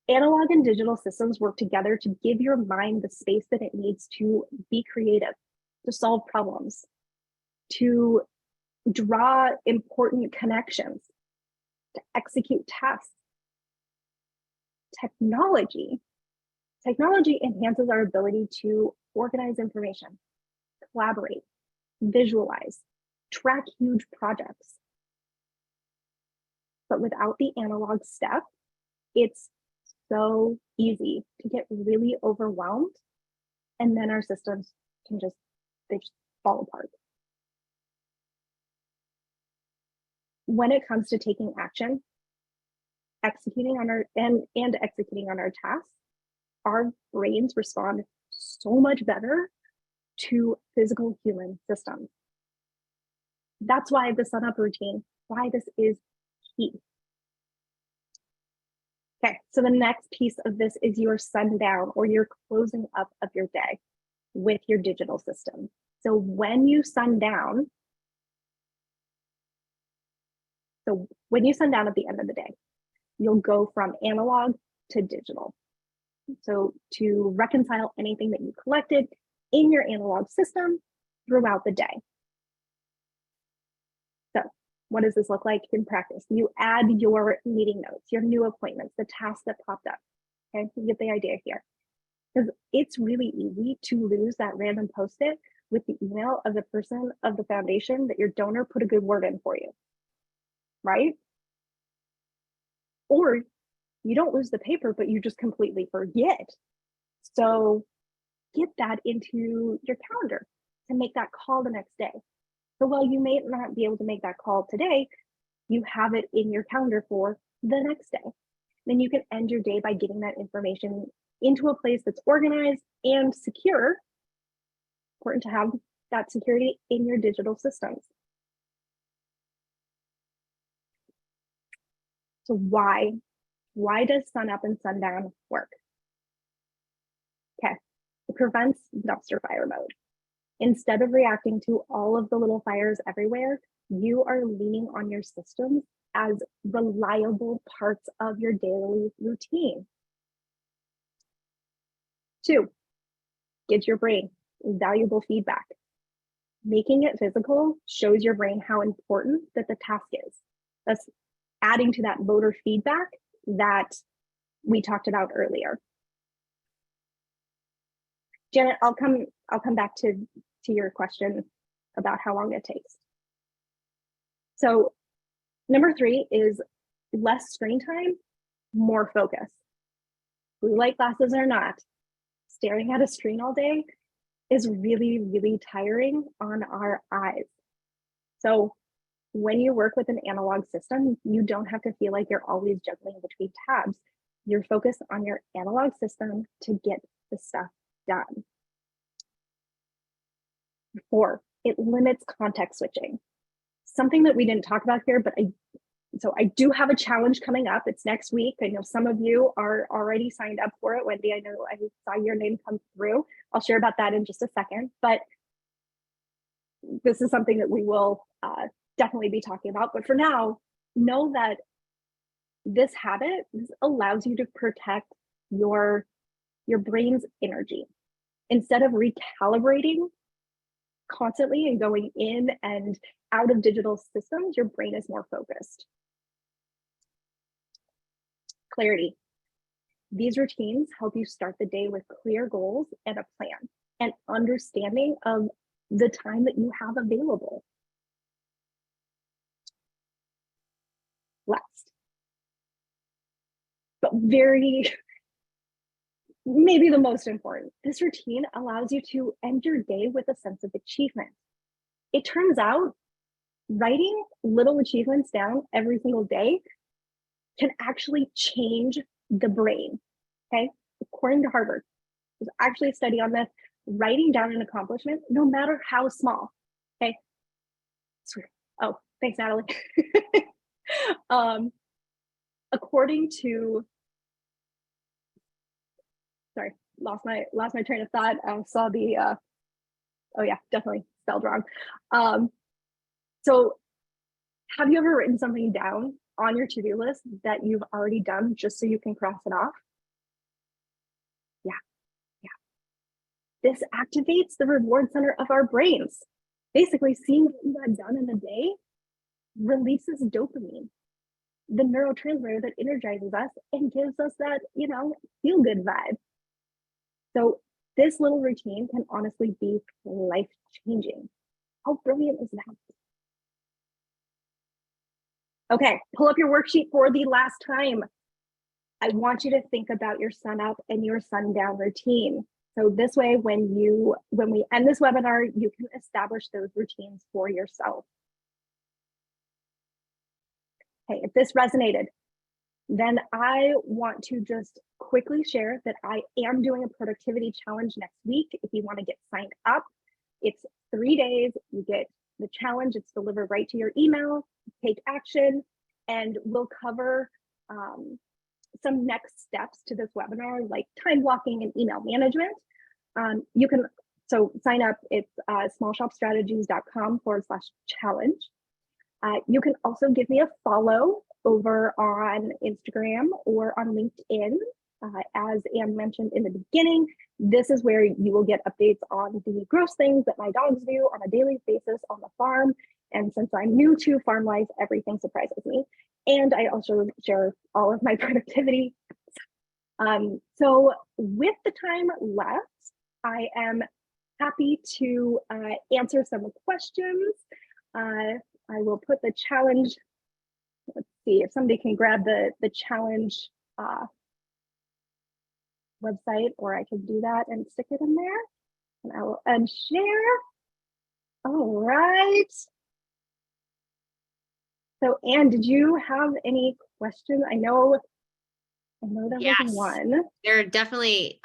Analog and digital systems work together to give your mind the space that it needs to be creative, to solve problems, to draw important connections, to execute tasks. Technology enhances our ability to organize information, collaborate, visualize, track huge projects. But without the analog step, it's so easy to get really overwhelmed, and then our systems can just fall apart. When it comes to taking action, executing on our tasks, our brains respond so much better to physical human systems. That's why the sun up routine, why this is key. Okay, so the next piece of this is your sundown, or your closing up of your day with your digital system. So when you sundown at the end of the day, you'll go from analog to digital. So to reconcile anything that you collected in your analog system throughout the day. So what does this look like in practice? You add your meeting notes, your new appointments, the tasks that popped up. Okay, you get the idea here. Because it's really easy to lose that random post-it with the email of the person of the foundation that your donor put a good word in for you, right? Or you don't lose the paper, but you just completely forget. So get that into your calendar to make that call the next day. So while you may not be able to make that call today, you have it in your calendar for the next day. Then you can end your day by getting that information into a place that's organized and secure. Important to have that security in your digital systems. So why does sun up and sundown work? Okay, it prevents dumpster fire mode. Instead of reacting to all of the little fires everywhere, you are leaning on your systems as reliable parts of your daily routine. 2, gives your brain valuable feedback. Making it physical shows your brain how important that the task is. That's adding to that motor feedback that we talked about earlier. Janet, I'll come back to your question about how long it takes. So number 3 is less screen time, more focus. Blue light glasses or not, staring at a screen all day is really, really tiring on our eyes. So when you work with an analog system, you don't have to feel like you're always juggling between tabs. You're focused on your analog system to get the stuff done. 4, it limits context switching. Something that we didn't talk about here, but I do have a challenge coming up. It's next week. I know some of you are already signed up for it. Wendy, I know I saw your name come through. I'll share about that in just a second, but this is something that we will definitely be talking about. But for now, know that this habit allows you to protect your brain's energy. Instead of recalibrating constantly and going in and out of digital systems, your brain is more focused. Clarity. These routines help you start the day with clear goals and a plan and understanding of the time that you have available. Last, but very, maybe the most important, this routine allows you to end your day with a sense of achievement. It turns out writing little achievements down every single day can actually change the brain. Okay. According to Harvard, there's actually a study on this. Writing down an accomplishment, no matter how small. Okay. Sweet. Oh, thanks, Natalie. According to, sorry, lost my train of thought. I saw the oh yeah, definitely spelled wrong. So have you ever written something down on your to-do list that you've already done just so you can cross it off? Yeah, yeah. This activates the reward center of our brains. Basically, seeing what you got done in a day releases dopamine, the neurotransmitter that energizes us and gives us that, feel good vibe. So this little routine can honestly be life-changing. How brilliant is that? Okay, pull up your worksheet for the last time. I want you to think about your sun up and your sundown routine. So this way, when we end this webinar, you can establish those routines for yourself. Okay, if this resonated, then I want to just quickly share that I am doing a productivity challenge next week. If you want to get signed up, it's 3 days. You get the challenge. It's delivered right to your email. Take action, and we'll cover some next steps to this webinar, like time blocking and email management. You can sign up. It's smallshopstrategies.com/challenge. You can also give me a follow over on Instagram or on LinkedIn. As Anne mentioned in the beginning, this is where you will get updates on the gross things that my dogs do on a daily basis on the farm. And since I'm new to farm life, everything surprises me. And I also share all of my productivity. So with the time left, I am happy to answer some questions. I will put the challenge. Let's see if somebody can grab the challenge website, or I can do that and stick it in there. And I will unshare. All right. So Anne, did you have any questions? I know there was one. There are definitely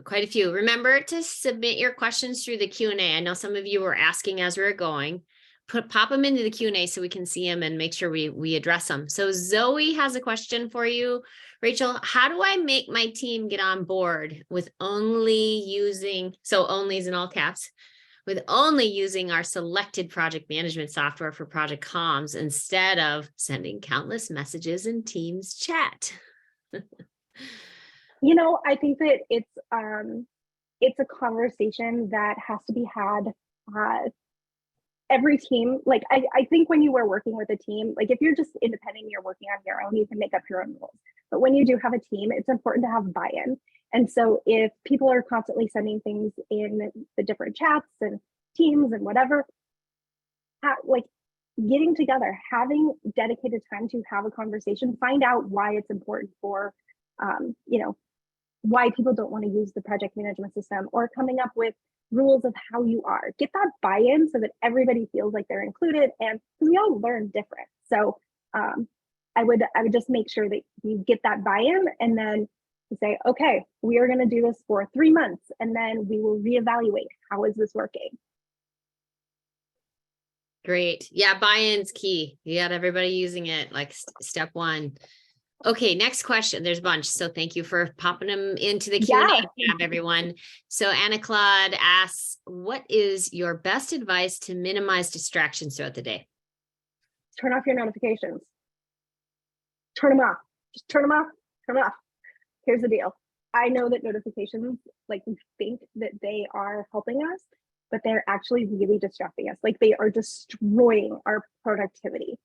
quite a few. Remember to submit your questions through the Q&A. I know some of you were asking as we were going. Pop them into the Q&A so we can see them and make sure we address them. So Zoe has a question for you. Rachel, how do I make my team get on board with only using, so only is in all caps, with only using our selected project management software for project comms instead of sending countless messages in Teams chat? I think that it's a conversation that has to be had. Every team, like I think when you are working with a team, like if you're just independent, you're working on your own, you can make up your own rules. But when you do have a team, it's important to have buy-in. And so if people are constantly sending things in the different chats and teams and whatever, like getting together, having dedicated time to have a conversation, find out why it's important for, why people don't want to use the project management system, or coming up with rules of how you are. Get that buy-in so that everybody feels like they're included, and because we all learn different. So I would just make sure that you get that buy-in, and then say, okay, we are going to do this for 3 months, and then we will reevaluate. How is this working? Great. Yeah, buy-in's key. You got everybody using it, like step one. Okay, next question. There's a bunch. So thank you for popping them into the Q&A tab, everyone. So Anna Claude asks, what is your best advice to minimize distractions throughout the day? Turn off your notifications. Turn them off. Just turn them off. Turn them off. Here's the deal. I know that notifications, like, we think that they are helping us, but they're actually really distracting us. Like, they are destroying our productivity.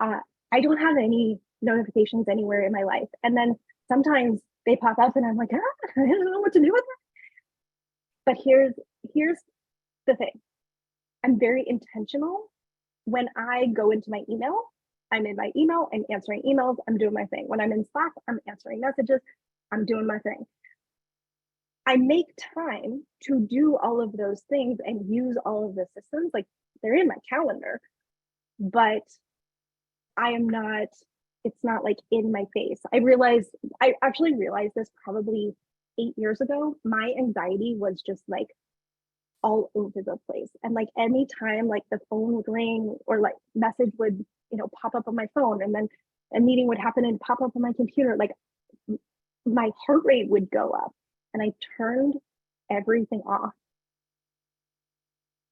I don't have any notifications anywhere in my life. And then sometimes they pop up and I'm like, I don't know what to do with it. But here's the thing. I'm very intentional. When I go into my email, I'm in my email, I'm answering emails, I'm doing my thing. When I'm in Slack, I'm answering messages, I'm doing my thing. I make time to do all of those things and use all of the systems. Like they're in my calendar, but I am not, it's not like in my face. I actually realized this probably 8 years ago. My anxiety was just like all over the place. And like anytime like the phone would ring or like message would, pop up on my phone, and then a meeting would happen and pop up on my computer, like my heart rate would go up, and I turned everything off.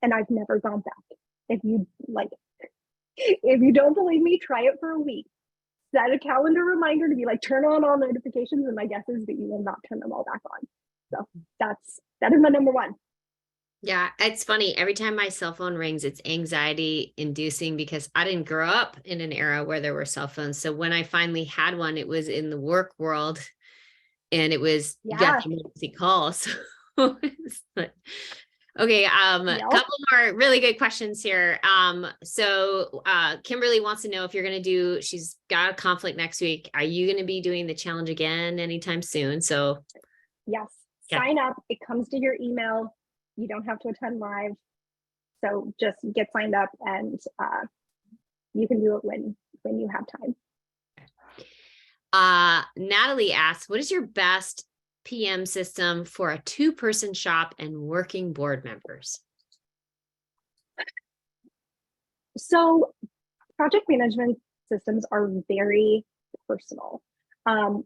And I've never gone back. If you don't believe me, try it for a week. Set a calendar reminder to be like, turn on all notifications, and my guess is that you will not turn them all back on. So that is my number one. Yeah, it's funny. Every time my cell phone rings, it's anxiety inducing because I didn't grow up in an era where there were cell phones. So when I finally had one, it was in the work world, and it was, you got the emergency calls. Okay, Yep. a couple more really good questions here. So Kimberly wants to know if you're going to she's got a conflict next week. Are you going to be doing the challenge again anytime soon? So yes, yeah. Sign up. It comes to your email. You don't have to attend live. So just get signed up, and you can do it when you have time. Natalie asks, what is your best PM system for a 2-person shop and working board members? So project management systems are very personal. I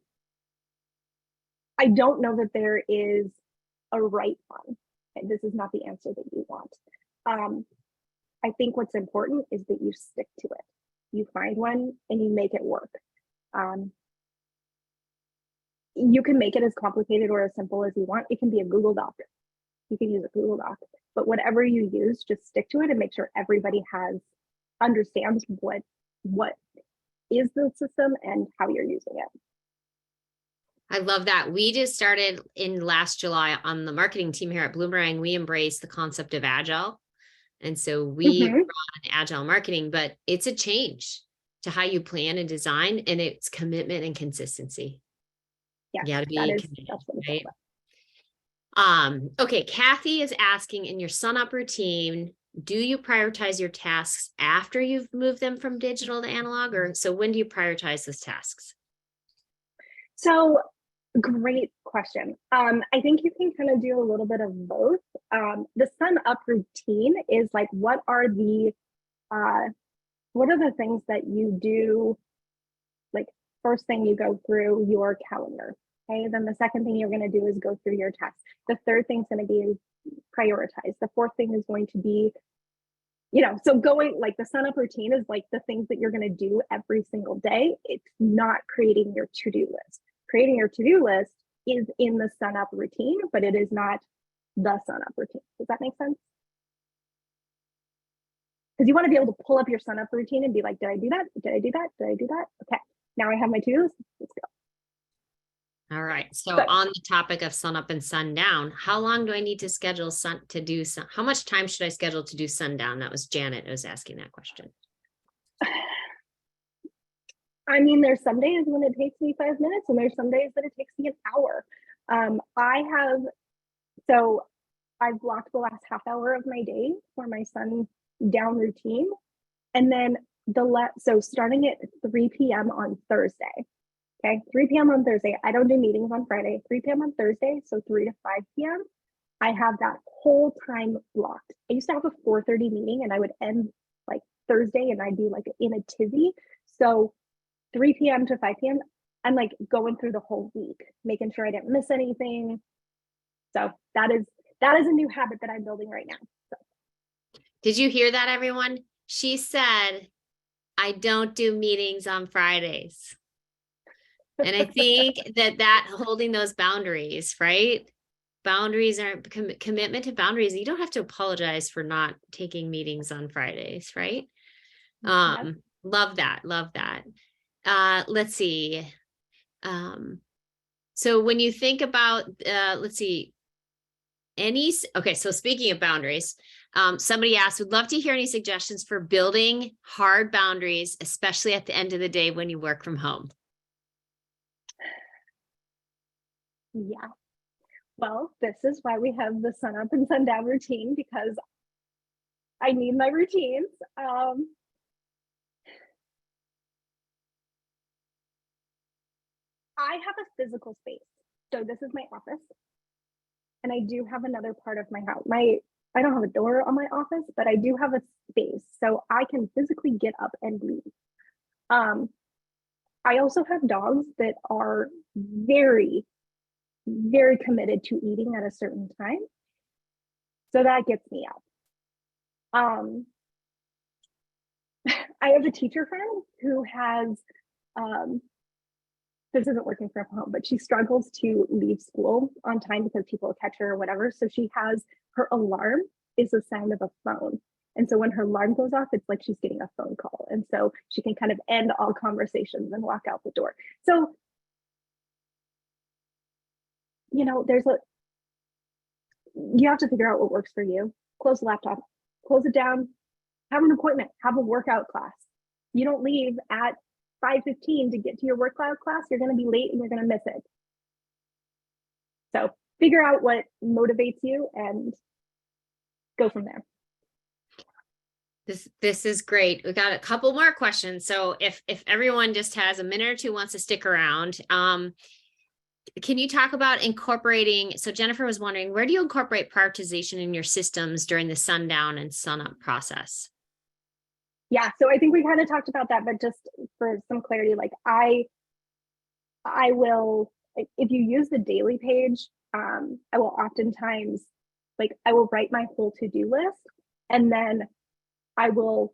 don't know that there is a right one. This is not the answer that you want. I think what's important is that you stick to it. You find one and you make it work. You can make it as complicated or as simple as you want. It can be a Google Doc. You can use a Google Doc, but whatever you use, just stick to it and make sure everybody understands what is the system and how you're using it. I love that. We just started in last July on the marketing team here at Bloomerang. We embraced the concept of Agile. And so we run Agile marketing, but it's a change to how you plan and design, and it's commitment and consistency. Yeah, you gotta be committed, right? Okay, Kathy is asking, in your sun-up routine, do you prioritize your tasks after you've moved them from digital to analog, or so when do you prioritize those tasks? So great question. I think you can kind of do a little bit of both. The sun-up routine is like, what are the things that you do? Like, first thing, you go through your calendar. Okay, then the second thing you're going to do is go through your tasks. The third thing's going to be prioritize. The fourth thing is going to be, so going like the sun-up routine is like the things that you're going to do every single day. It's not creating your to-do list. Creating your to-do list is in the sun-up routine, but it is not the sun-up routine. Does that make sense? Because you want to be able to pull up your sun-up routine and be like, did I do that? Did I do that? Did I do that? Okay, now I have my to-do list. Let's go. All right. So on the topic of sun up and sundown, how long do I need to schedule how much time should I schedule to do sundown? That was Janet who was asking that question. I mean, there's some days when it takes me 5 minutes, and there's some days that it takes me an hour. I've blocked the last half hour of my day for my sundown routine. And then starting at 3 p.m. on Thursday. Okay, 3 p.m. on Thursday. I don't do meetings on Friday. 3 p.m. on Thursday, so 3 to 5 p.m. I have that whole time blocked. I used to have a 4:30 meeting, and I would end like Thursday, and I'd be like in a tizzy. So 3 p.m. to 5 p.m. I'm like going through the whole week, making sure I didn't miss anything. So that is a new habit that I'm building right now. So. Did you hear that, everyone? She said, I don't do meetings on Fridays. And I think that holding those boundaries, right? Boundaries are commitment to boundaries. You don't have to apologize for not taking meetings on Fridays, right? Yep. Love that. Love that. Let's see. So when you think about, let's see, so speaking of boundaries, somebody asked, would love to hear any suggestions for building hard boundaries, especially at the end of the day when you work from home. Yeah. Well, this is why we have the sun up and sundown routine, because I need my routines. I have a physical space. So this is my office. And I do have another part of my house. I don't have a door on my office, but I do have a space. So I can physically get up and leave. I also have dogs that are very, very committed to eating at a certain time. So that gets me up. I have a teacher friend who has, this isn't working from home, but she struggles to leave school on time because people will catch her or whatever. So she has her alarm is the sound of a phone. And so when her alarm goes off, it's like she's getting a phone call. And so she can kind of end all conversations and walk out the door. So, you know, you have to figure out what works for you. Close the laptop, close it down, have an appointment, have a workout class. You don't leave at 5:15 to get to your workout class. You're going to be late and you're going to miss it. So figure out what motivates you and go from there. This is great. We got a couple more questions. So if everyone just has a minute or two wants to stick around, can you talk about incorporating? So Jennifer was wondering, where do you incorporate prioritization in your systems during the sundown and sunup process? Yeah, so I think we kind of talked about that, but just for some clarity, like I will, if you use the daily page, I will oftentimes, like I will write my whole to-do list, and then I will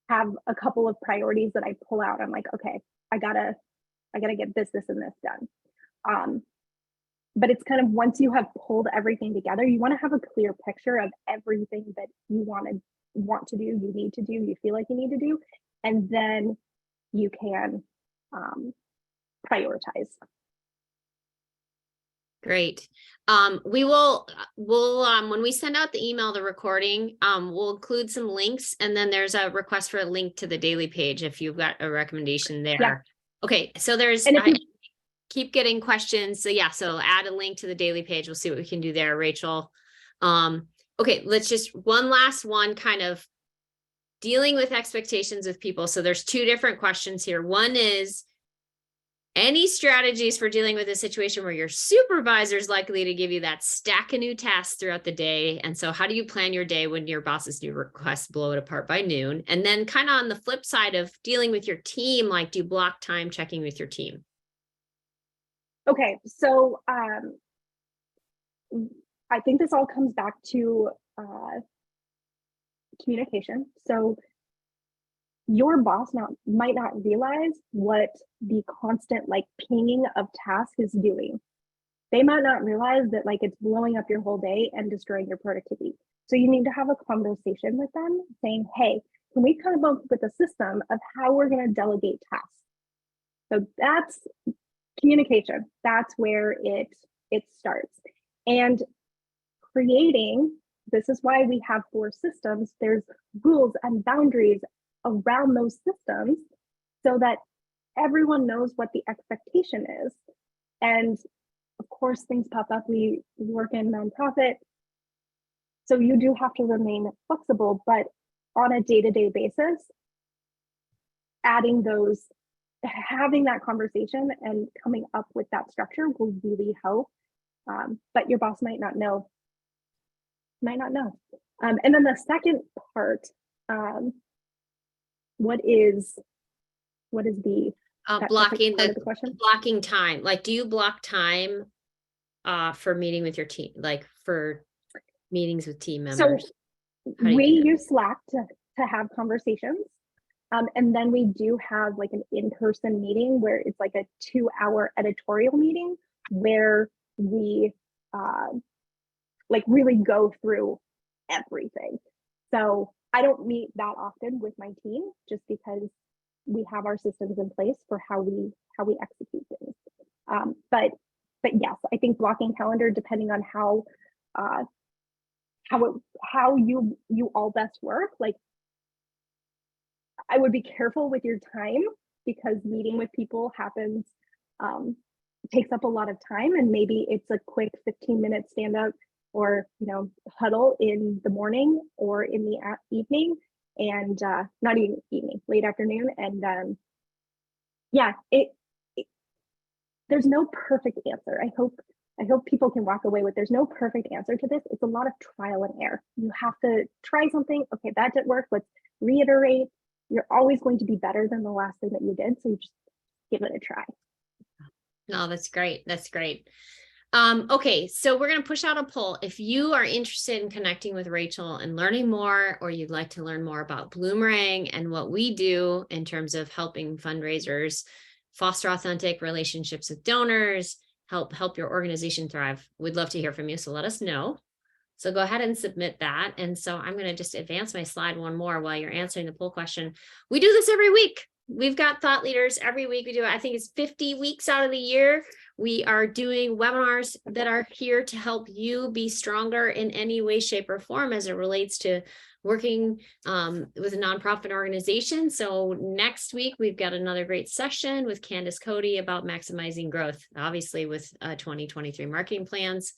have a couple of priorities that I pull out. I'm like, okay, I gotta get this, and this done. But it's kind of, once you have pulled everything together, you want to have a clear picture of everything that you want to do, you need to do, you feel like you need to do, and then you can prioritize. Great. We'll when we send out the email, the recording, we'll include some links, and then there's a request for a link to the daily page if you've got a recommendation there. Yeah. Okay, so I keep getting questions. So yeah, so add a link to the daily page. We'll see what we can do there, Rachel. Okay, let's just one last one, kind of dealing with expectations with people. So there's two different questions here. One is, any strategies for dealing with a situation where your supervisor is likely to give you that stack of new tasks throughout the day? And so how do you plan your day when your boss's new requests blow it apart by noon? And then kind of on the flip side of dealing with your team, like, do you block time checking with your team? Okay, so I think this all comes back to communication. So your boss might not realize what the constant like pinging of tasks is doing. They might not realize that like it's blowing up your whole day and destroying your productivity. So you need to have a conversation with them saying, hey, can we come up with a system of how we're going to delegate tasks? So that's communication. That's where it starts. And creating, this is why we have 4 systems. There's rules and boundaries around those systems so that everyone knows what the expectation is. And of course, things pop up. We work in nonprofit, so you do have to remain flexible, but on a day-to-day basis, having that conversation and coming up with that structure will really help. But your boss might not know. And then the second part, what is the blocking the question? Blocking time. Like, do you block time for meeting with your team, like for meetings with team members? So we use Slack to have conversations. And then we do have like an in-person meeting where it's like a 2-hour editorial meeting where we like really go through everything. So I don't meet that often with my team just because we have our systems in place for how we execute things. But yes, I think blocking calendar, depending on how you all best work, like I would be careful with your time because meeting with people happens takes up a lot of time, and maybe it's a quick 15-minute stand up or huddle in the morning or in the evening, and not even evening, late afternoon. And yeah, there's no perfect answer. I hope people can walk away with, there's no perfect answer to this. It's a lot of trial and error. You have to try something. Okay, that didn't work. Let's reiterate. You're always going to be better than the last thing that you did. So you just give it a try. No, that's great. That's great. Okay, so we're going to push out a poll. If you are interested in connecting with Rachel and learning more, or you'd like to learn more about Bloomerang and what we do in terms of helping fundraisers foster authentic relationships with donors, help your organization thrive, we'd love to hear from you. So let us know. So go ahead and submit that. And so I'm going to just advance my slide one more while you're answering the poll question. We do this every week. We've got thought leaders every week. We do, I think it's 50 weeks out of the year. We are doing webinars that are here to help you be stronger in any way, shape, or form as it relates to working with a nonprofit organization. So next week, we've got another great session with Candace Cody about maximizing growth, obviously with 2023 marketing plans.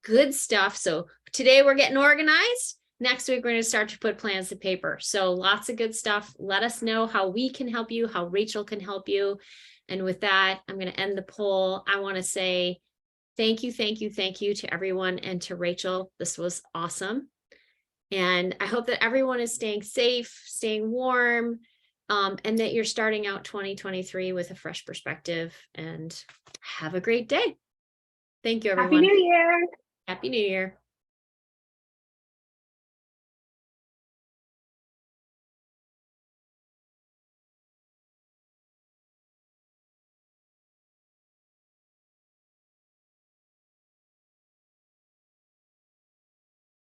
Good stuff. So today we're getting organized. Next week, we're going to start to put plans to paper. So lots of good stuff. Let us know how we can help you, how Rachel can help you. And with that, I'm going to end the poll. I want to say thank you to everyone and to Rachel. This was awesome. And I hope that everyone is staying safe, staying warm, and that you're starting out 2023 with a fresh perspective. And have a great day. Thank you, everyone. Happy New Year. Happy New Year.